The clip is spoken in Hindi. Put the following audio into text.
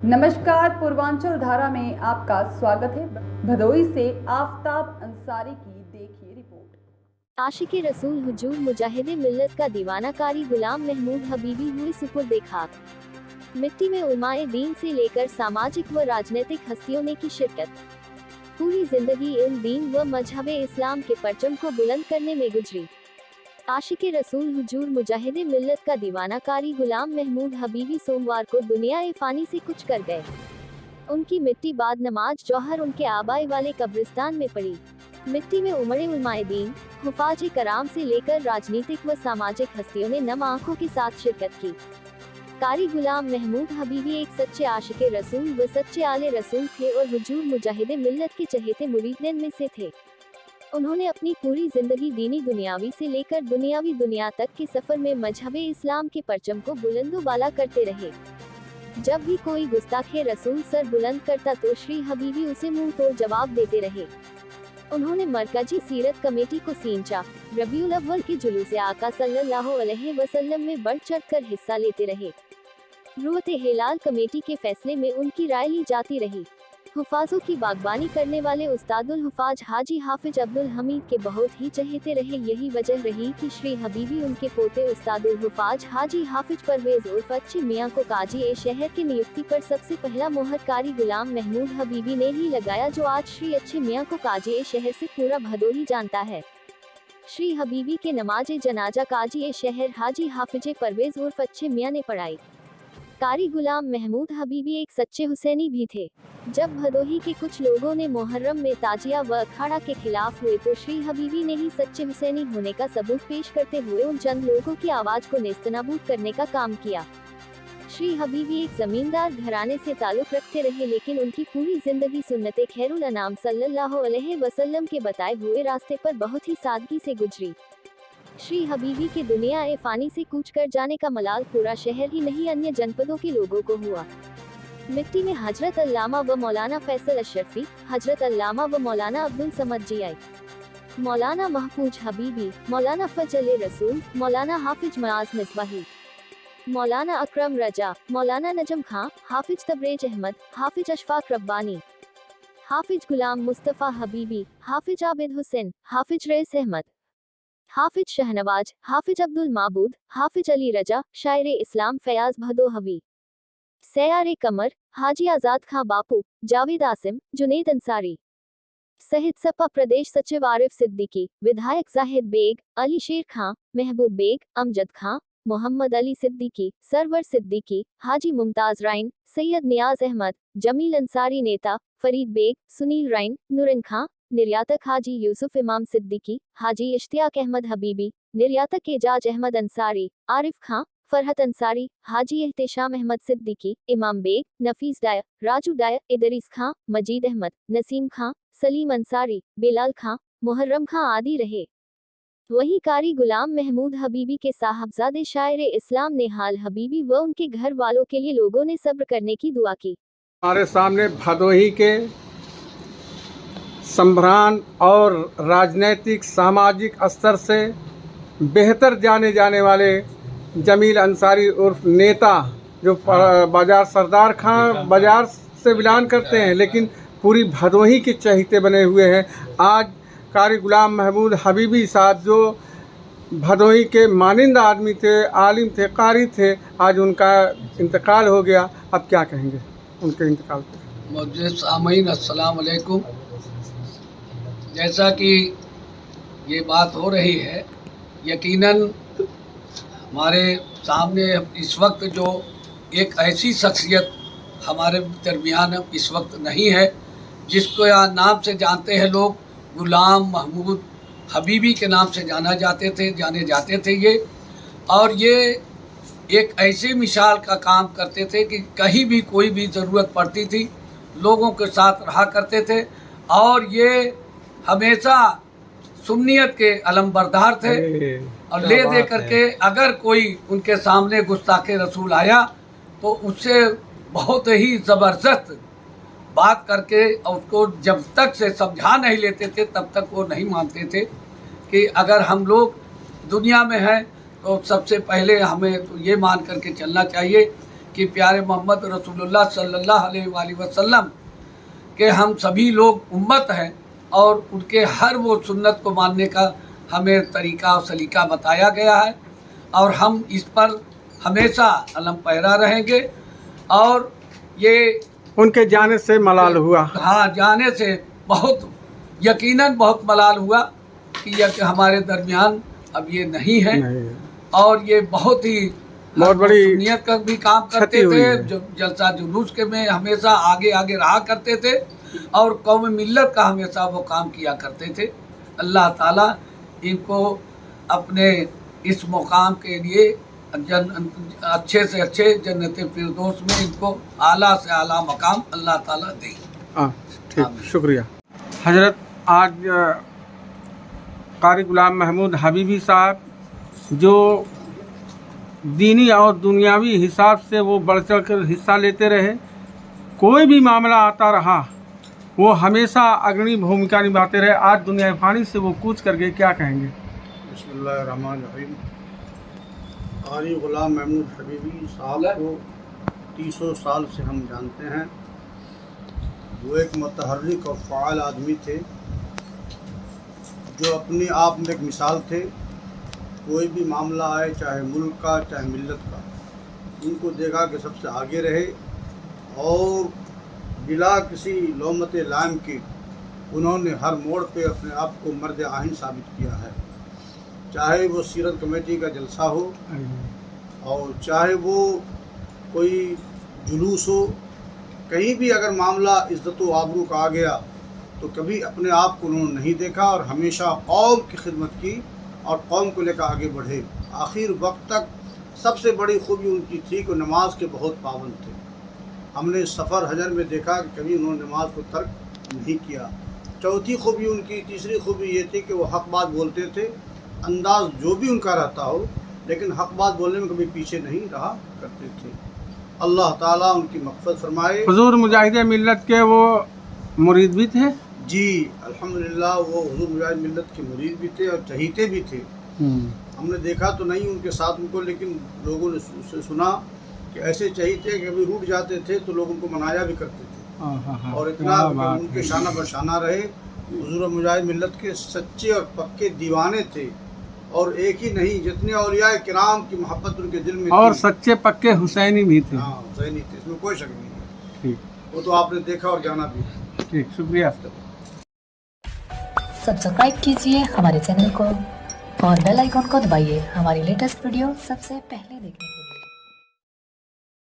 नमस्कार, पूर्वांचल धारा में आपका स्वागत है। भदोही से आफ्ताब अंसारी की देखिए रिपोर्ट। आशिक़े रसूल हुजूर मुजाहिदे मिल्लत का दीवाना कारी गुलाम महमूद हबीबी हुए सुपुर्द खाक। मिट्टी में उलमाए दीन से लेकर सामाजिक व राजनीतिक हस्तियों ने की शिरकत। पूरी जिंदगी इल्म दीन व मजहबे इस्लाम के परचम को बुलंद करने में गुजरी। आशिक़े रसूल हुजूर मुजाहिदे मिल्लत का दीवाना कारी गुलाम महमूद हबीबी सोमवार को दुनिया फ़ानी से कुछ कर गए। उनकी मिट्टी बाद नमाज जौहर उनके आबाई वाले कब्रिस्तान में पड़ी। मिट्टी में उमड़े उलमाए दीन, हुफ़ाज़ कराम से लेकर राजनीतिक व सामाजिक हस्तियों ने नम आंखों के साथ शिरकत की। कारी गुलाम महमूद हबीबी एक सच्चे आशिक़े रसूल व सच्चे आले रसूल थे और हुजूर मुजाहिदे मिल्लत के चहेते मुरीदन में से थे। उन्होंने अपनी पूरी जिंदगी दीनी दुनियावी से लेकर दुनियावी दुनिया तक के सफर में मजहबे इस्लाम के परचम को बुलंदो बाला करते रहे। जब भी कोई गुस्ताखे रसूल सर बुलंद करता तो श्री हबीबी उसे मुंह तोड़ जवाब देते रहे। उन्होंने मरकजी सीरत कमेटी को सींचा, रबीउल अव्वल के जुलूस आका सल्लल्लाहु अलैहि वसल्लम में बढ़ चढ़कर हिस्सा लेते रहे। रुअते हिलाल कमेटी के फैसले में उनकी राय ली जाती रही। हुफाजों की बागबानी करने वाले उस्तादुल हुफाज हाजी हाफिज अब्दुल हमीद के बहुत ही चहेते रहे। यही वजह रही कि श्री हबीबी उनके पोते उस्तादुल हुफाज हाजी हाफिज परवेज उर्फ अच्छे मियाँ को काजी ए शहर की नियुक्ति पर सबसे पहला मोहर कारी गुलाम महमूद हबीबी ने ही लगाया, जो आज श्री अच्छे मियाँ को काजी ए शहर से पूरा भदोही जानता है। श्री हबीबी के नमाज जनाजा काजी ए शहर हाजी हाफिज परवेज उर्फ अच्छे मियाँ ने पढ़ाई। कारी गुलाम महमूद हबीबी एक सच्चे हुसैनी भी थे। जब भदोही के कुछ लोगों ने मुहर्रम में ताजिया व अखाड़ा के खिलाफ हुए तो श्री हबीबी ने ही सच्चे हुसैनी होने का सबूत पेश करते हुए उन चंद लोगों की आवाज को नेस्तनाबूद करने का काम किया। श्री हबीबी एक जमींदार घराने से ताल्लुक रखते रहे, लेकिन उनकी पूरी जिंदगी सुन्नते खैरुल अनाम सल्लल्लाहु अलैहि वसल्लम के बताए हुए रास्ते पर बहुत ही सादगी से गुजरी। श्री हबीबी के दुनिया फ़ानी से कूच कर जाने का मलाल पूरा शहर ही नहीं अन्य जनपदों के लोगों को हुआ। मिट्टी में हजरत अल्लामा व मौलाना फैसल अशरफी, हजरत अल्लामा व मौलाना अब्दुल समद जियाई, मौलाना महफूज हबीबी, मौलाना फजल रसूल, मौलाना हाफिज मयाज मिसबाही, मौलाना अकरम रजा, मौलाना नजम खां, हाफिज तबरेज अहमद, हाफिज अशफाक रब्बानी, हाफिज गुलाम मुस्तफ़ा हबीबी, हाफिज आबिद हुसैन, हाफिज रईस अहमद, हाफिज शहनवाज, हाफिज अब्दुल माबूद, हाफिज अली रजा, शायर इस्लाम फयाज भदोहवी, सयारे कमर, हाजी आजाद खां बापू, जावेद आसिम, जुनेद अंसारी, सहित सपा प्रदेश सचिव आरिफ सिद्दीकी, विधायक जाहिद बेग, अली शेर खां, महबूब बेग, अमजद खां, मोहम्मद अली सिद्दीकी, सरवर सिद्दीकी, हाजी मुमताज राइन, सैयद नियाज अहमद, जमील अंसारी नेता, फरीद बेग, सुनील राइन, नूरन खां, निर्यातक हाजी यूसुफ इमाम सिद्दीकी, हाजी इश्तियाक अहमद हबीबी, निर्यातक एजाज अहमद अंसारी, आरिफ खां, फरहत अंसारी, हाजी एहतेशाम अहमद सिद्दीकी, इमाम बेग, नफीस डायर, राजू डायर, इदरीस खां, मजीद अहमद, नसीम खां, सलीम अंसारी, बेलाल खां, मुहर्रम खां आदि रहे। वहीं कारी गुलाम महमूद हबीबी के साहबजादे शायर इस्लाम नेहाल हबीबी व उनके घर वालों के लिए लोगों ने सब्र करने की दुआ की। हमारे सामने भदोही के सम्भ्रान और राजनीतिक सामाजिक स्तर से बेहतर जाने जाने वाले जमील अंसारी उर्फ नेता, जो बाजार सरदार खां बाजार से बिलान करते हैं, लेकिन पूरी भदोही के चहेते बने हुए हैं। आज कारी गुलाम महमूद हबीबी साहब जो भदोही के मानिंदा आदमी थे, आलिम थे, कारी थे, आज उनका इंतकाल हो गया। अब क्या कहेंगे उनके इंतकाल पर? मुझे सामीन अस्सलाम वालेकुम। जैसा कि ये बात हो रही है, यकीनन हमारे सामने इस वक्त जो एक ऐसी शख्सियत हमारे दरमियान इस वक्त नहीं है, जिसको यहाँ नाम से जानते हैं लोग, गुलाम महमूद हबीबी के नाम से जाने जाते थे ये। और ये एक ऐसी मिसाल का काम करते थे कि कहीं भी कोई भी ज़रूरत पड़ती थी लोगों के साथ रहा करते थे, और ये हमेशा सुन्नियत के अलमबरदार थे। और ले दे करके अगर कोई उनके सामने गुस्ताखे रसूल आया तो उससे बहुत ही ज़बरदस्त बात करके उसको जब तक से समझा नहीं लेते थे तब तक वो नहीं मानते थे कि अगर हम लोग दुनिया में हैं तो सबसे पहले हमें तो ये मान करके चलना चाहिए कि प्यारे मोहम्मद रसूलुल्लाह सल्लल्लाहु अलैहि वसल्लम के हम सभी लोग उम्मत हैं और उनके हर वो सुन्नत को मानने का हमें तरीका और सलीका बताया गया है और हम इस पर हमेशा अलम पैरा रहेंगे। और ये उनके जाने से मलाल हुआ। हाँ, जाने से बहुत यकीनन बहुत मलाल हुआ कि यह हमारे दरमियान अब ये नहीं है और ये बहुत बड़ी सुन्नियत का भी काम करते थे। जो जलसा जुलूस के में हमेशा आगे आगे रहा करते थे और कौम मिल्लत का हमेशा वो काम किया करते थे। अल्लाह ताला इनको अपने इस मुकाम के लिए अच्छे से अच्छे जन्नत फिरदौस में इनको आला से आला मकाम अल्लाह ताला दे। ठीक, शुक्रिया हजरत। आज कारी गुलाम महमूद हबीबी साहब जो दीनी और दुनियावी हिसाब से वो बढ़ चढ़ कर हिस्सा लेते रहे, कोई भी मामला आता रहा वो हमेशा अग्रणी भूमिका निभाते रहे। आज दुनिया फानी से वो कूच करके क्या कहेंगे? बिस्मिल्लाहिर्रहमानिर्रहीम। कारी गुलाम महमूद हबीबी साहब को 300 साल से हम जानते हैं। वो एक मुतहर्रिक और फ़ाल आदमी थे जो अपने आप में एक मिसाल थे। कोई भी मामला आए, चाहे मुल्क का चाहे मिल्लत का, उनको देखा कि सबसे आगे रहे और बिला किसी लौमत लाम के उन्होंने हर मोड़ पे अपने आप को मर्द आहिन साबित किया है। चाहे वो सीरत कमेटी का जलसा हो और चाहे वो कोई जुलूस हो, कहीं भी अगर मामला इज़्ज़त व आबरू का आ गया तो कभी अपने आप को उन्होंने नहीं देखा और हमेशा कौम की खिदमत की और कौम को लेकर आगे बढ़े। आखिर वक्त तक सबसे बड़ी खूबी उनकी थी कि नमाज के बहुत पाबंद थे। हमने सफ़र हजर में देखा कि कभी उन्होंने नमाज को तर्क नहीं किया। चौथी खूबी उनकी, तीसरी खूबी ये थी कि वो हक़ बात बोलते थे, अंदाज़ जो भी उनका रहता हो, लेकिन हक़ बात बोलने में कभी पीछे नहीं रहा करते थे। अल्लाह ताला उनकी मग़फ़िरत फरमाए। हुज़ूर मुजाहिदे मिल्लत के वो मुरीद भी थे? जी अल्हम्दुलिल्लाह, वो हुज़ूर मुजाहिद मिल्लत के मुरीद भी थे और चहीते भी थे। हमने देखा तो नहीं उनके साथ उनको, लेकिन लोगों ने उससे सुना कि ऐसे चहीते कि कभी रूठ जाते थे तो लोग उनको मनाया भी करते थे। और इतना उनके शाना बशाना रहे। हुज़ूर मुजाहिद मिल्लत के सच्चे और पक्के दीवाने थे और एक ही नहीं, जितने औलिया किराम की मोहब्बत उनके दिल में और थी। सच्चे पक्के हुसैनी भी थे। हाँ, हुसैनी थे, इसमें कोई शक नहीं है। ठीक, वो तो आपने देखा और जाना भी। ठीक, शुक्रिया। सब्सक्राइब कीजिए हमारे चैनल को और बेल आइकॉन को दबाइए हमारी लेटेस्ट वीडियो सबसे पहले देखने के लिए।